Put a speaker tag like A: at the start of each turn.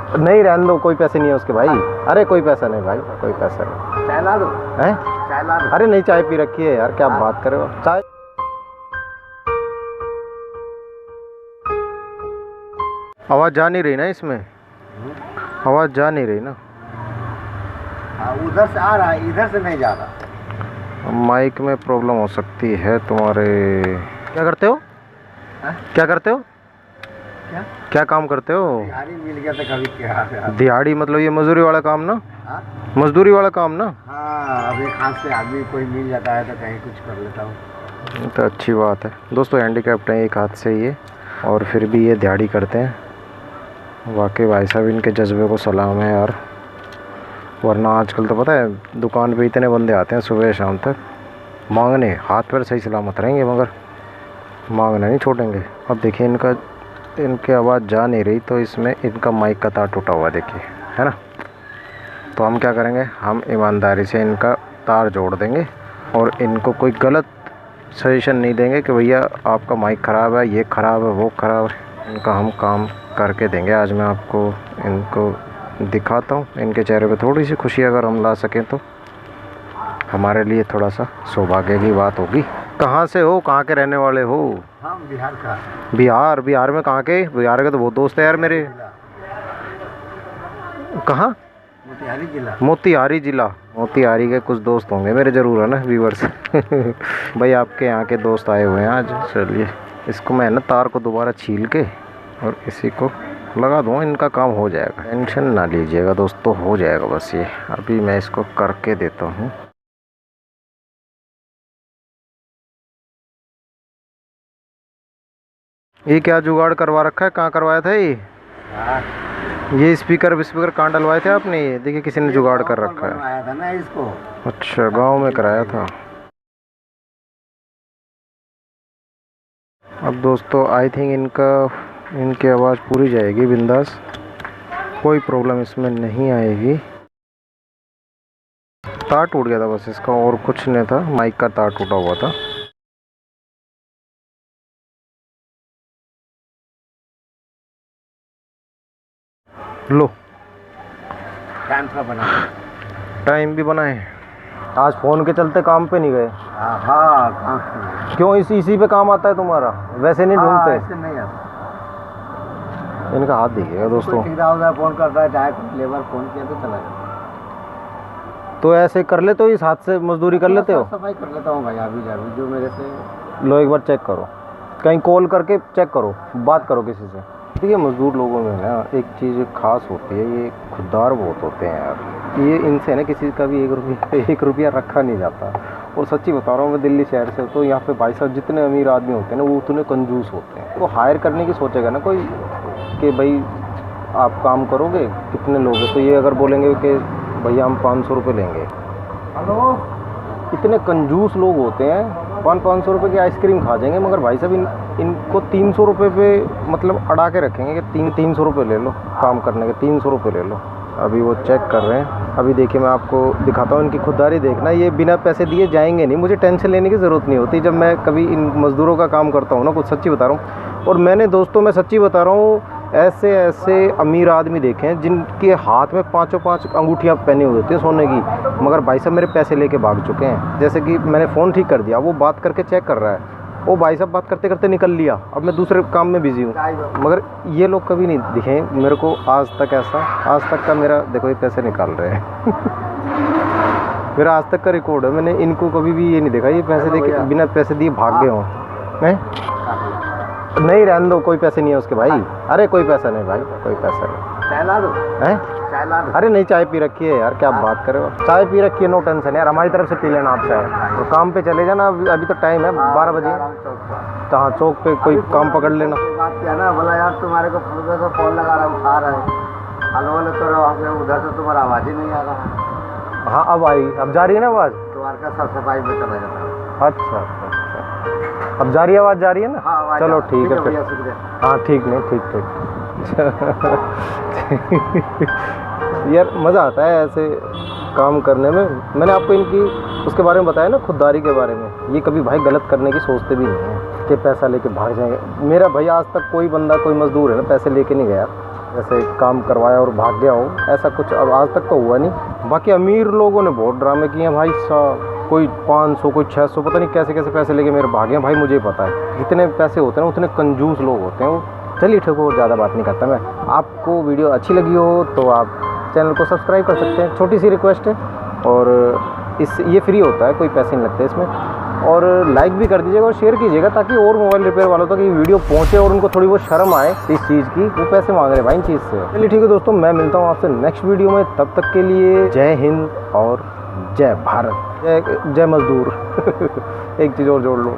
A: नहीं रहने दो, कोई पैसे नहीं है उसके भाई। अरे कोई पैसा नहीं भाई, कोई पैसा नहीं।
B: चाय ला दो।
A: हैं?
B: चाय ला दो।
A: अरे नहीं, चाय पी रखी है यार, क्या बात कर रहे हो। चाय आवाज़ जा नहीं रही ना इसमें, आवाज़ जा नहीं रही ना।
B: उधर से आ रहा है, इधर से नहीं जा रहा।
A: माइक में प्रॉब्लम हो सकती है तुम्हारे। क्या करते हो? क्या करते हो?
B: क्या
A: क्या काम करते हो?
B: दिहाड़ी मिल गया तो कभी क्या।
A: दिहाड़ी मतलब ये मजदूरी वाला काम ना?
B: हाँ?
A: मजदूरी वाला काम ना?
B: हाँ, अब एक हाथ से आदमी कोई मिल जाता है तो कहीं कुछ कर लेता हूँ।
A: तो अच्छी बात है दोस्तों, हैंडीकैप्ट हैं एक हाथ से ये, और फिर भी ये दिहाड़ी करते हैं। वाकई भाई साहब, इनके जज्बे को सलाम है यार। वरना आजकल तो पता है दुकान पे इतने बंदे आते हैं सुबह शाम तक मांगने, हाथ पैर सही सलामत रहेंगे मगर मांगना नहीं छोड़ेंगे। अब देखिए इनकी आवाज़ जा नहीं रही, तो इसमें इनका माइक का तार टूटा हुआ देखिए, है ना। तो हम क्या करेंगे, हम ईमानदारी से इनका तार जोड़ देंगे और इनको कोई गलत सजेशन नहीं देंगे कि भैया आपका माइक ख़राब है, ये ख़राब है, वो ख़राब है। इनका हम काम करके देंगे। आज मैं आपको इनको दिखाता हूँ, इनके चेहरे पे थोड़ी सी खुशी अगर हम ला सकें तो हमारे लिए थोड़ा सा सौभाग्य की बात होगी। कहाँ से हो, कहाँ के रहने वाले हो?
B: हम बिहार का।
A: बिहार में कहाँ के? बिहार के तो बहुत दोस्त है यार मेरे। कहाँ?
B: मोतिहारी जिला।
A: मोतिहारी जिला। मोतिहारी के कुछ दोस्त होंगे मेरे ज़रूर, है ना व्यूवर्स। भाई आपके यहाँ के दोस्त आए हुए हैं आज। चलिए इसको मैं ना तार को दोबारा छील के और इसी को लगा दूँ, इनका काम हो जाएगा। टेंशन ना लीजिएगा दोस्तों, हो जाएगा बस। ये अभी मैं इसको करके देता हूँ। ये क्या जुगाड़ करवा रखा है? कहाँ करवाया था ये? ये स्पीकर कहाँ डलवाए थे आपने? ये देखिए किसी ने जुगाड़ कर रखा है।
B: आया था ना इसको।
A: अच्छा, गांव में कराया था। अब दोस्तों आई थिंक इनकी आवाज़ पूरी जाएगी बिंदास, कोई प्रॉब्लम इसमें नहीं आएगी। तार टूट गया था बस इसका, और कुछ नहीं था, माइक का तार टूटा हुआ था। लो टाइम भी बनाए। आज फ़ोन के चलते काम पे नहीं गए?
B: हाँ।
A: क्यों? इसी पे काम आता है तुम्हारा? वैसे नहीं ढूंढते?
B: ऐसे नहीं आता।
A: इनका हाथ दिखेगा दोस्तों।
B: फोन कर रहा है, चाहे लेबर फोन किया तो चला जाता।
A: तो ऐसे कर लेते हो, इस हाथ से मजदूरी कर लेते हो?
B: सफाई कर लेता हूँ भाई, अभी जो मेरे से।
A: लो एक बार चेक करो, कहीं कॉल करके चेक करो, बात करो किसी से। देखिए मज़दूर लोगों में ना एक चीज़ खास होती है, ये खुददार बहुत होते हैं यार। ये इनसे ना किसी का भी एक रुपया रखा नहीं जाता। और सच्ची बता रहा हूँ, मैं दिल्ली शहर से, तो यहाँ पे भाई साहब जितने अमीर आदमी होते हैं ना वो उतने कंजूस होते हैं। तो हायर करने की सोचेगा ना कोई कि भाई आप काम करोगे, कितने लोग हैं, तो ये अगर बोलेंगे कि भैया हम 500 रुपये लेंगे।
B: हेलो,
A: इतने कंजूस लोग होते हैं, 500 रुपये की आइसक्रीम खा जाएंगे, मगर भाई साहब इनको 300 रुपये पे मतलब अड़ा के रखेंगे कि 300 रुपये ले लो काम करने के, 300 रुपये ले लो। अभी वो चेक कर रहे हैं। अभी देखिए मैं आपको दिखाता हूँ इनकी खुददारी। देखना, ये बिना पैसे दिए जाएंगे नहीं, मुझे टेंशन लेने की ज़रूरत नहीं होती जब मैं कभी इन मज़दूरों का काम करता हूँ ना, कुछ सच्ची बता रहा हूँ। और मैंने दोस्तों, मैं सच्ची बता रहा हूँ, ऐसे अमीर आदमी देखे हैं जिनके हाथ में 5 अंगूठियाँ पहनी हुई होती हैं सोने की, मगर भाई साहब मेरे पैसे लेके भाग चुके हैं। जैसे कि मैंने फ़ोन ठीक कर दिया, वो बात करके चेक कर रहा है, वो भाई साहब बात करते करते निकल लिया, अब मैं दूसरे काम में बिज़ी हूँ, मगर ये लोग कभी नहीं दिखे मेरे को आज तक। ऐसा आज तक का मेरा देखो, ये पैसे निकाल रहे हैं। मेरा आज तक का रिकॉर्ड है, मैंने इनको कभी भी ये नहीं देखा ये पैसे दे के बिना पैसे दिए भाग गए हों। नहीं रहने दो, कोई पैसे नहीं है उसके भाई। अरे कोई पैसा नहीं भाई, कोई पैसा नहीं।
B: चाय ला दो।
A: हैं?
B: चाय ला दो।
A: अरे नहीं, चाय पी रखी है यार, क्या बात कर रहे हो। चाय पी रखी है, नो टेंशन यार, हमारी तरफ से पी लेना आप चाय। तो काम पे चले जाना, अभी तो टाइम है 12 बजे। कहाँ? चौक पे कोई काम पकड़ लेना।
B: बात किया ना, बोला यार तुम्हारे को फोन लगा रहा हूँ, उठा रहा है, हेलो हेलो तो रहो, उधर से तुम्हारा आवाज़ ही नहीं आ रहा।
A: हाँ अब आई, अब जा रही है ना आवाज़?
B: तुम्हारे का साफ सफाई में चला जाता है।
A: अच्छा, अब जा रही है आवाज़? जा रही है ना?
B: हाँ,
A: चलो ठीक है फिर।
B: शुक्रिया।
A: हाँ ठीक, नहीं ठीक। यार मज़ा आता है ऐसे काम करने में। मैंने आपको इनकी उसके बारे में बताया ना, खुददारी के बारे में। ये कभी भाई गलत करने की सोचते भी नहीं है कि पैसा लेके भाग जाएंगे। मेरा भाई आज तक कोई बंदा, कोई मज़दूर है ना पैसे लेके नहीं गया। जैसे काम करवाया और भाग गया हो, ऐसा कुछ अब आज तक तो हुआ नहीं। बाकी अमीर लोगों ने बहुत ड्रामे किए हैं भाई साहब, कोई 500 कोई 600 पता नहीं कैसे कैसे पैसे लेके मेरे भागे हैं भाई, मुझे पता है। जितने पैसे होते हैं उतने कंजूस लोग होते हैं वो। चलिए ठीक हो, और ज़्यादा बात नहीं करता मैं। आपको वीडियो अच्छी लगी हो तो आप चैनल को सब्सक्राइब कर सकते हैं, छोटी सी रिक्वेस्ट है। और ये फ्री होता है, कोई पैसे नहीं लगते इसमें। और लाइक भी कर दीजिएगा और शेयर कीजिएगा ताकि और मोबाइल रिपेयर वालों तक ये वीडियो पहुंचे और उनको थोड़ी बहुत शर्म आए इस चीज़ की। वो पैसे मांग रहे हैं भाई इन चीज़ से। चलिए ठीक है दोस्तों, मैं मिलता हूँ आपसे नेक्स्ट वीडियो में। तब तक के लिए जय हिंद और जय भारत, जय मजदूर। एक चीज़ और जोड़ लो।